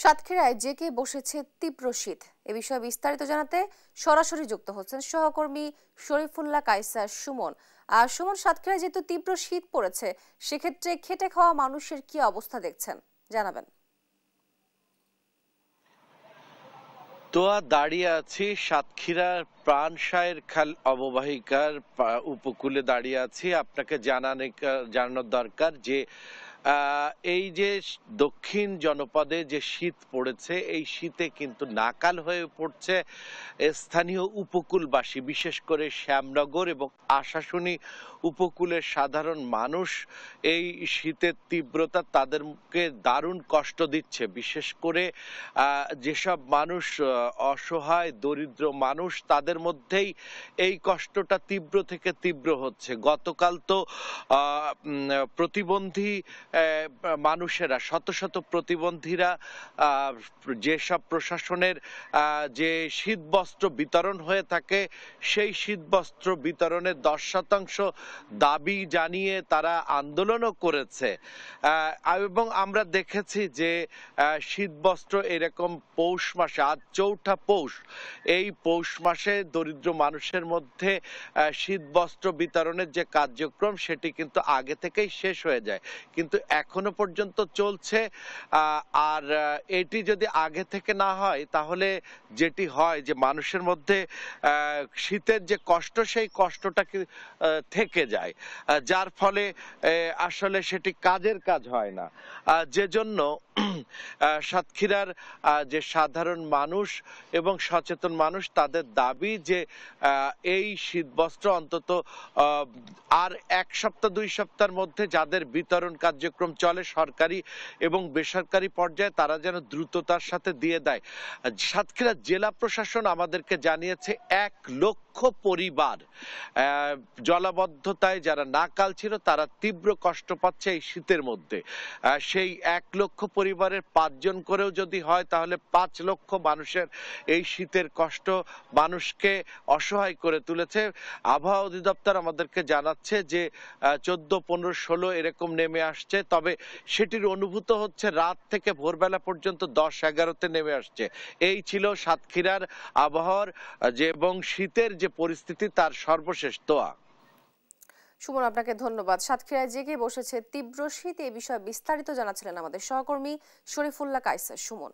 সাতক্ষীরায় জেকে বসেছে তীব্র শীত। এ বিষয়ে বিস্তারিত জানাতে সরাসরি যুক্ত হচ্ছেন সহকর্মী শরীফুল্লাহ কায়সার সুমন। আর সুমন, সাতক্ষীরায় যেহেতু তীব্র শীত পড়েছে, সেক্ষেত্রে খেটে খাওয়া মানুষের কি অবস্থা দেখছেন জানাবেন। তোয়া দাঁড়িয়ে আছি সাতক্ষীরার প্রাণসায়ের খাল অববাহিকার উপকূলে দাঁড়িয়ে আছি। আপনাকে জানানোর দরকার যে এই যে দক্ষিণ জনপদে যে শীত পড়েছে, এই শীতে কিন্তু নাকাল হয়ে পড়ছে স্থানীয় উপকূলবাসী, বিশেষ করে শ্যামনগর এবং আশাশুনি উপকূলের সাধারণ মানুষ। এই শীতের তীব্রতা তাদেরকে দারুণ কষ্ট দিচ্ছে। বিশেষ করে যেসব মানুষ অসহায় দরিদ্র মানুষ, তাদের মধ্যেই এই কষ্টটা তীব্র থেকে তীব্র হচ্ছে। গতকাল তো প্রতিবন্ধী মানুষেরা, শত শত প্রতিবন্ধীরা যেসব প্রশাসনের যে শীতবস্ত্র বিতরণ হয়ে থাকে, সেই শীতবস্ত্র বিতরণের 10% দাবি জানিয়ে তারা আন্দোলনও করেছে। এবং আমরা দেখেছি যে শীতবস্ত্র এরকম পৌষ মাসে, আজ 4ঠা পৌষ, এই পৌষ মাসে দরিদ্র মানুষের মধ্যে শীতবস্ত্র বিতরণের যে কার্যক্রম, সেটি কিন্তু আগে থেকেই শেষ হয়ে যায়, কিন্তু এখনো পর্যন্ত চলছে। আর এটি যদি আগে থেকে না হয়, তাহলে যেটি হয় যে মানুষের মধ্যে শীতের যে কষ্ট, সেই কষ্টটা থেকে যায়, যার ফলে আসলে সেটি কাজের কাজ হয় না। যে জন্য সাতক্ষীরার যে সাধারণ মানুষ এবং সচেতন মানুষ, তাদের দাবি যে এই শীতবস্ত্র অন্তত আর 1 সপ্তাহ 2 সপ্তাহের মধ্যে যাদের বিতরণ কার্যক্রম চলে সরকারি এবং বেসরকারি পর্যায়ে, তারা যেন দ্রুততার সাথে দিয়ে দেয়। সাতক্ষীরা জেলা প্রশাসন আমাদেরকে জানিয়েছে 1 লক্ষ পরিবার জলাবদ্ধতায় যারা নাকাল ছিল, তারা তীব্র কষ্ট পাচ্ছে এই শীতের মধ্যে। সেই 1 লক্ষ পরিবারের 5 জন করেও যদি হয়, তাহলে 5 লক্ষ মানুষের এই শীতের কষ্ট মানুষকে অসহায় করে তুলেছে। আবহাওয়া অধিদপ্তর আমাদেরকে জানাচ্ছে যে 14, 15, 16 এরকম নেমে আসছে, তবে সেটির অনুভূত হচ্ছে রাত থেকে ভোরবেলা পর্যন্ত 10, 11তে নেমে আসছে। এই ছিল সাতক্ষীরার আবহাওয়ার এবং শীতের যে পরিস্থিতি, তার সর্বশেষ। তোয়া, সুমন, আপনাকে ধন্যবাদ। সাতক্ষীরায় জেগে বসেছে তীব্র শীত, এই বিষয়ে বিস্তারিত জানাচ্ছিলেন আমাদের সহকর্মী শরীফুল্লাহ কায়সার সুমন।